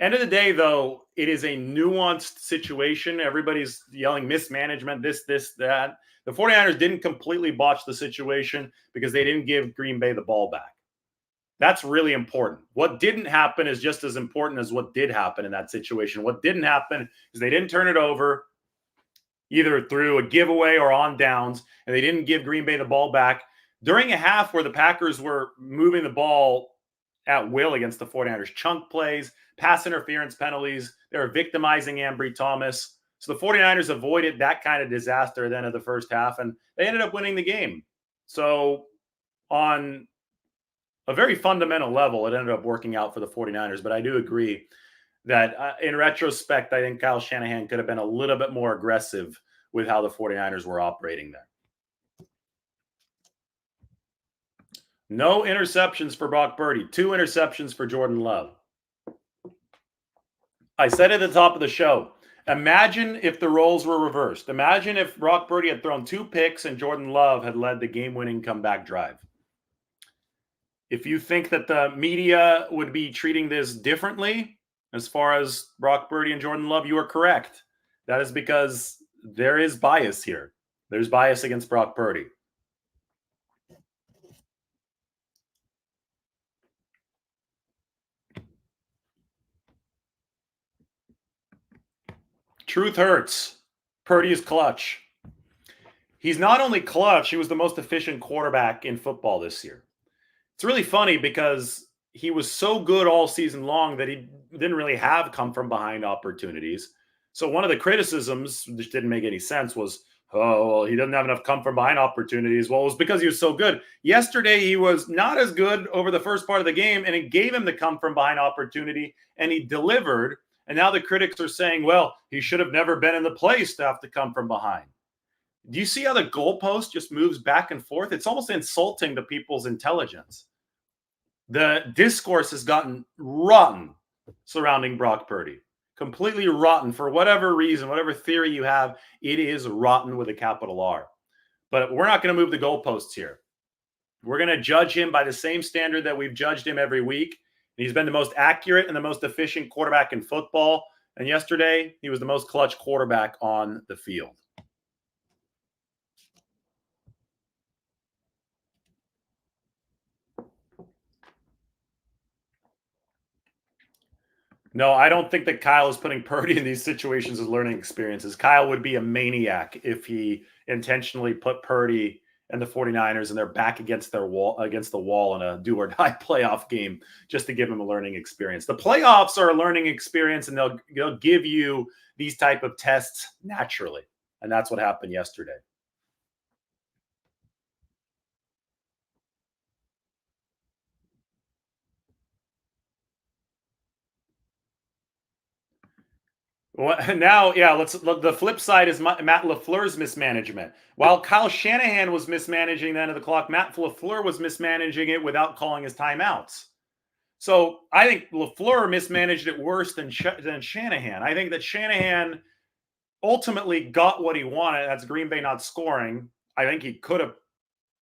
End of the day, though, it is a nuanced situation. Everybody's yelling mismanagement, this, that. The 49ers didn't completely botch the situation because they didn't give Green Bay the ball back. That's really important. What didn't happen is just as important as what did happen in that situation. What didn't happen is they didn't turn it over either through a giveaway or on downs, and they didn't give Green Bay the ball back during a half where the Packers were moving the ball at will against the 49ers. Chunk plays, pass interference penalties. They were victimizing Ambry Thomas. So the 49ers avoided that kind of disaster at the end of the first half, and they ended up winning the game. So on a very fundamental level, it ended up working out for the 49ers. But I do agree that in retrospect, I think Kyle Shanahan could have been a little bit more aggressive with how the 49ers were operating there. No interceptions for Brock Purdy. 2 interceptions for Jordan Love. I said at the top of the show, imagine if the roles were reversed. Imagine if Brock Purdy had thrown 2 picks and Jordan Love had led the game-winning comeback drive. If you think that the media would be treating this differently as far as Brock Purdy and Jordan Love, you are correct. That is because there is bias here. There's bias against Brock Purdy. Truth hurts. Purdy is clutch. He's not only clutch, he was the most efficient quarterback in football this year. It's really funny because he was so good all season long that he didn't really have come from behind opportunities. So one of the criticisms, which didn't make any sense, was, oh, well, he doesn't have enough come from behind opportunities. Well, it was because he was so good. Yesterday, he was not as good over the first part of the game, and it gave him the come from behind opportunity, and he delivered. And now the critics are saying, well, he should have never been in the place to have to come from behind. Do you see how the goalpost just moves back and forth? It's almost insulting to people's intelligence. The discourse has gotten rotten surrounding Brock Purdy. Completely rotten for whatever reason, whatever theory you have. It is rotten with a capital R. But we're not going to move the goalposts here. We're going to judge him by the same standard that we've judged him every week. He's been the most accurate and the most efficient quarterback in football. And yesterday, he was the most clutch quarterback on the field. No, I don't think that Kyle is putting Purdy in these situations as learning experiences. Kyle would be a maniac if he intentionally put Purdy and the 49ers and they're back against the wall in a do or die playoff game just to give him a learning experience. The playoffs are a learning experience, and they'll give you these type of tests naturally. And that's what happened yesterday. Well, now, yeah, let's look. The flip side is Matt LaFleur's mismanagement. While Kyle Shanahan was mismanaging the end of the clock, Matt LaFleur was mismanaging it without calling his timeouts. So I think LaFleur mismanaged it worse than Shanahan. I think that Shanahan ultimately got what he wanted. That's Green Bay not scoring. I think he could have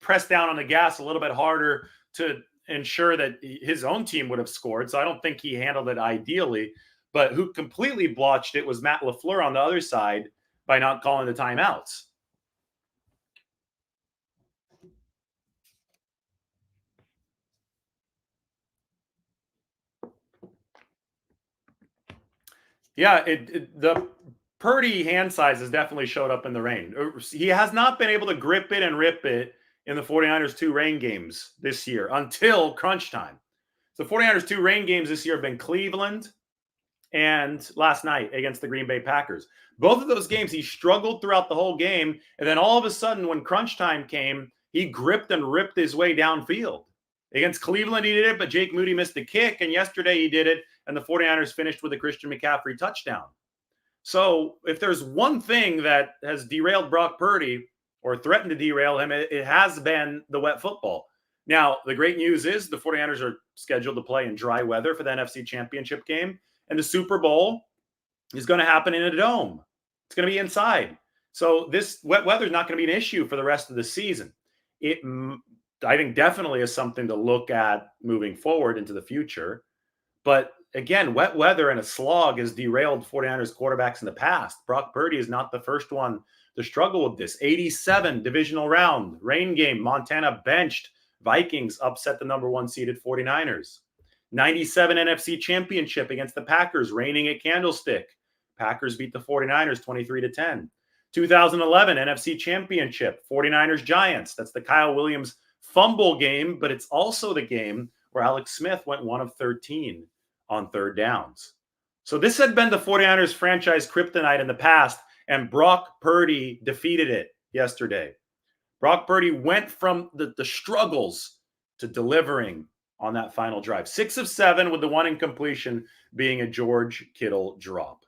pressed down on the gas a little bit harder to ensure that his own team would have scored. So I don't think he handled it ideally. But who completely blotched it was Matt LaFleur on the other side by not calling the timeouts. Yeah, the Purdy hand size has definitely showed up in the rain. He has not been able to grip it and rip it in the 49ers 2 rain games this year until crunch time. So 49ers 2 rain games this year have been Cleveland and last night against the Green Bay Packers. Both of those games, he struggled throughout the whole game. And then all of a sudden, when crunch time came, he gripped and ripped his way downfield. Against Cleveland, he did it, but Jake Moody missed the kick. And yesterday he did it, and the 49ers finished with a Christian McCaffrey touchdown. So if there's one thing that has derailed Brock Purdy or threatened to derail him, it has been the wet football. Now, the great news is the 49ers are scheduled to play in dry weather for the NFC Championship game. And the Super Bowl is going to happen in a dome. It's going to be inside. So this wet weather is not going to be an issue for the rest of the season. It, I think, definitely is something to look at moving forward into the future. But again, wet weather and a slog has derailed 49ers quarterbacks in the past. Brock Purdy is not the first one to struggle with this. 87 divisional round, rain game, Montana benched. Vikings upset the number 1 seeded 49ers. 97 NFC Championship against the Packers, raining at Candlestick. Packers beat the 49ers 23-10. 2011 NFC Championship, 49ers Giants. That's the Kyle Williams fumble game, but it's also the game where Alex Smith went 1 of 13 on third downs. So this had been the 49ers franchise kryptonite in the past, and Brock Purdy defeated it yesterday. Brock Purdy went from the struggles to delivering on that final drive. 6 of 7 with the 1 incompletion being a George Kittle drop.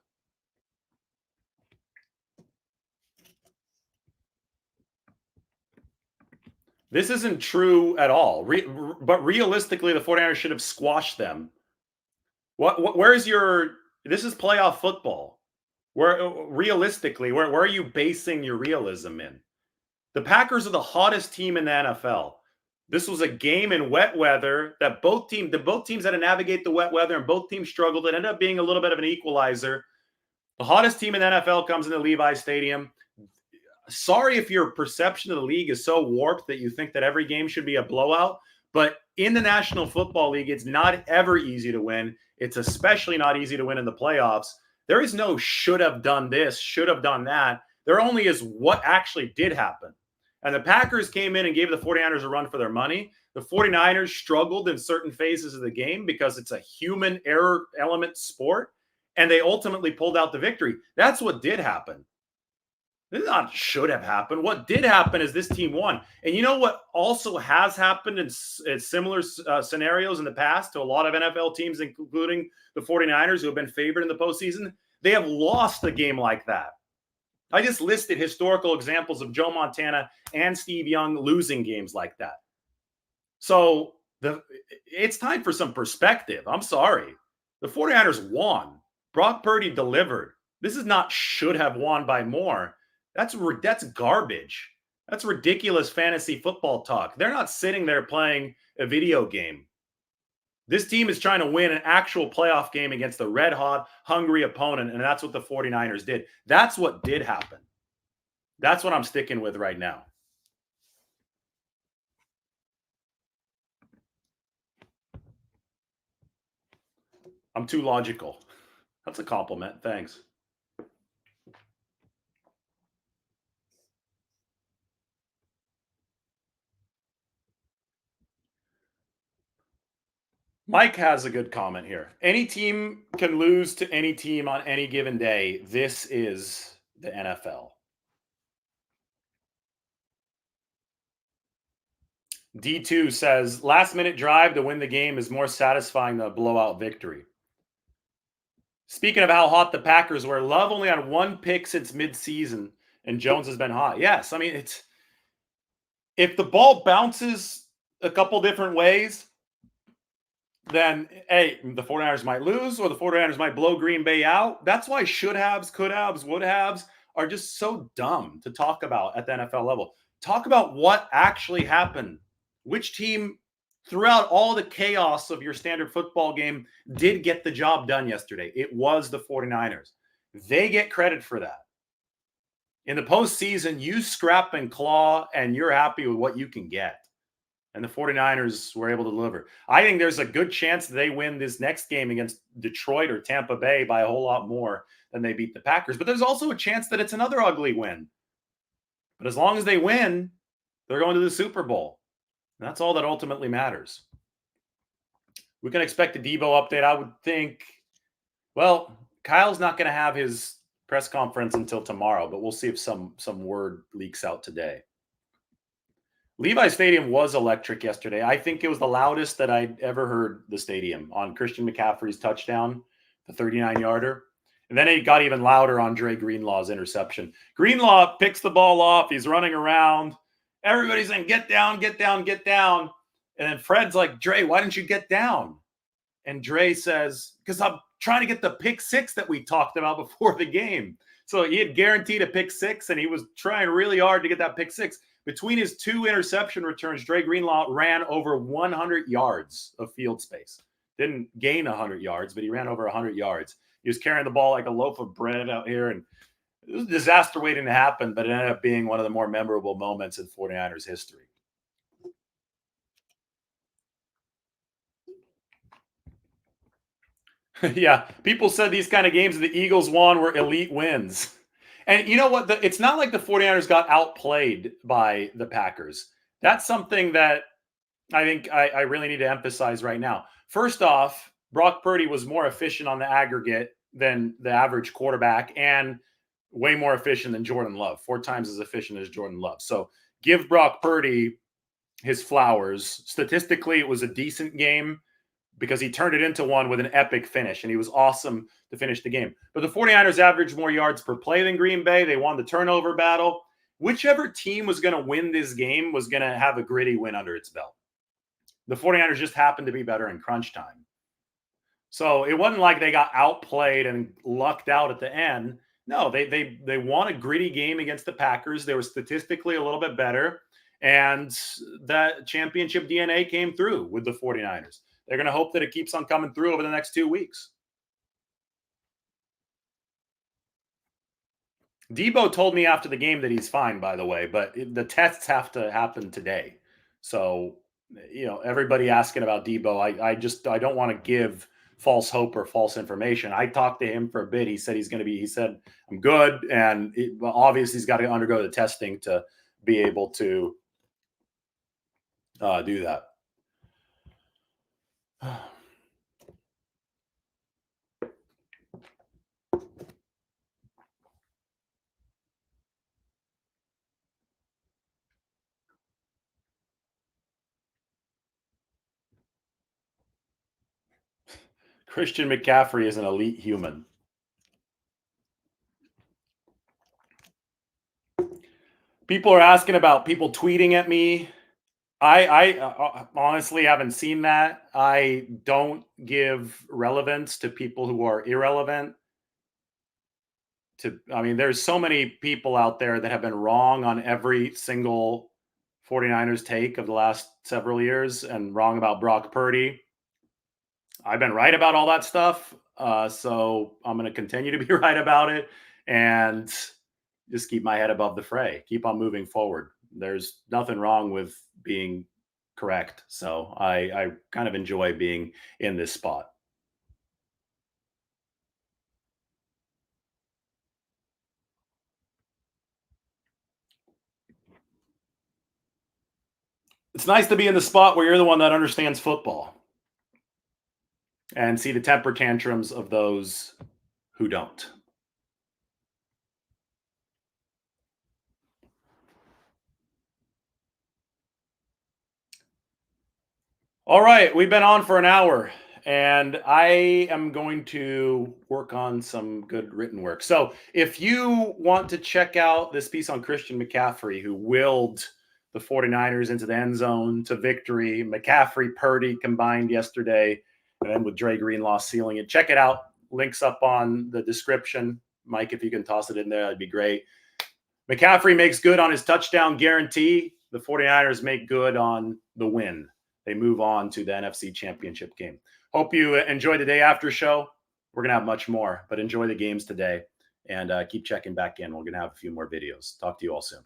This isn't true at all. But realistically, the 49ers should have squashed them. Where's your... This is playoff football. Realistically, where are you basing your realism in? The Packers are the hottest team in the NFL. This was a game in wet weather that both teams had to navigate the wet weather, and both teams struggled. It ended up being a little bit of an equalizer. The hottest team in the NFL comes into Levi's Stadium. Sorry if your perception of the league is so warped that you think that every game should be a blowout, but in the National Football League, it's not ever easy to win. It's especially not easy to win in the playoffs. There is no should have done this, should have done that. There only is what actually did happen. And the Packers came in and gave the 49ers a run for their money. The 49ers struggled in certain phases of the game because it's a human error element sport, and they ultimately pulled out the victory. That's what did happen. This is not should have happened. What did happen is this team won. And you know what also has happened in similar scenarios in the past to a lot of NFL teams, including the 49ers, who have been favored in the postseason? They have lost a game like that. I just listed historical examples of Joe Montana and Steve Young losing games like that. So it's time for some perspective. I'm sorry. The 49ers won. Brock Purdy delivered. This is not should have won by more. That's garbage. That's ridiculous fantasy football talk. They're not sitting there playing a video game. This team is trying to win an actual playoff game against a red-hot, hungry opponent, and that's what the 49ers did. That's what did happen. That's what I'm sticking with right now. I'm too logical. That's a compliment. Thanks. Mike has a good comment here. Any team can lose to any team on any given day. This is the NFL. D2 says, last minute drive to win the game is more satisfying than a blowout victory. Speaking of how hot the Packers were, Love only had one pick since midseason, and Jones has been hot. Yes, I mean, it's if the ball bounces a couple different ways, then, hey, the 49ers might lose or the 49ers might blow Green Bay out. That's why should haves, could haves, would haves are just so dumb to talk about at the NFL level. Talk about what actually happened. Which team, throughout all the chaos of your standard football game, did get the job done yesterday? It was the 49ers. They get credit for that. In the postseason, you scrap and claw, and you're happy with what you can get. And the 49ers were able to deliver. I think there's a good chance they win this next game against Detroit or Tampa Bay by a whole lot more than they beat the Packers. But there's also a chance that it's another ugly win. But as long as they win, they're going to the Super Bowl. And that's all that ultimately matters. We can expect a Debo update. I would think, well, Kyle's not going to have his press conference until tomorrow, but we'll see if some word leaks out today. Levi Stadium was electric yesterday. I think it was the loudest that I'd ever heard the stadium on Christian McCaffrey's touchdown, the 39-yarder. And then it got even louder on Dre Greenlaw's interception. Greenlaw picks the ball off. He's running around. Everybody's saying, get down, get down, get down. And then Fred's like, Dre, why didn't you get down? And Dre says, because I'm trying to get the pick six that we talked about before the game. So he had guaranteed a pick six, and he was trying really hard to get that pick six. Between his two interception returns, Dre Greenlaw ran over 100 yards of field space. Didn't gain 100 yards, but he ran over 100 yards. He was carrying the ball like a loaf of bread out here, and it was a disaster waiting to happen, but it ended up being one of the more memorable moments in 49ers history. Yeah, people said these kind of games the Eagles won were elite wins. And you know what? It's not like the 49ers got outplayed by the Packers. That's something that I think I really need to emphasize right now. First off, Brock Purdy was more efficient on the aggregate than the average quarterback and way more efficient than Jordan Love, 4 times as efficient as Jordan Love. So give Brock Purdy his flowers. Statistically, it was a decent game because he turned it into one with an epic finish, and he was awesome to finish the game. But the 49ers averaged more yards per play than Green Bay. They won the turnover battle. Whichever team was going to win this game was going to have a gritty win under its belt. The 49ers just happened to be better in crunch time. So it wasn't like they got outplayed and lucked out at the end. No, they won a gritty game against the Packers. They were statistically a little bit better, and that championship DNA came through with the 49ers. They're going to hope that it keeps on coming through over the next 2 weeks. Debo told me after the game that he's fine, by the way, but the tests have to happen today. So, everybody asking about Debo, I don't want to give false hope or false information. I talked to him for a bit. He said he said, I'm good. And obviously he's got to undergo the testing to be able to do that. Christian McCaffrey is an elite human. People are asking about people tweeting at me. I honestly haven't seen that. I don't give relevance to people who are irrelevant. There's so many people out there that have been wrong on every single 49ers take of the last several years and wrong about Brock Purdy. I've been right about all that stuff. So I'm going to continue to be right about it and just keep my head above the fray, keep on moving forward. There's nothing wrong with being correct. So I kind of enjoy being in this spot. It's nice to be in the spot where you're the one that understands football and see the temper tantrums of those who don't. All right, we've been on for an hour, and I am going to work on some good written work. So if you want to check out this piece on Christian McCaffrey, who willed the 49ers into the end zone to victory, McCaffrey, Purdy combined yesterday, and then with Dre Greenlaw sealing it, check it out. Links up on the description. Mike, if you can toss it in there, that'd be great. McCaffrey makes good on his touchdown guarantee. The 49ers make good on the win. They move on to the NFC Championship game. Hope you enjoy the day after show. We're going to have much more, but enjoy the games today and keep checking back in. We're going to have a few more videos. Talk to you all soon.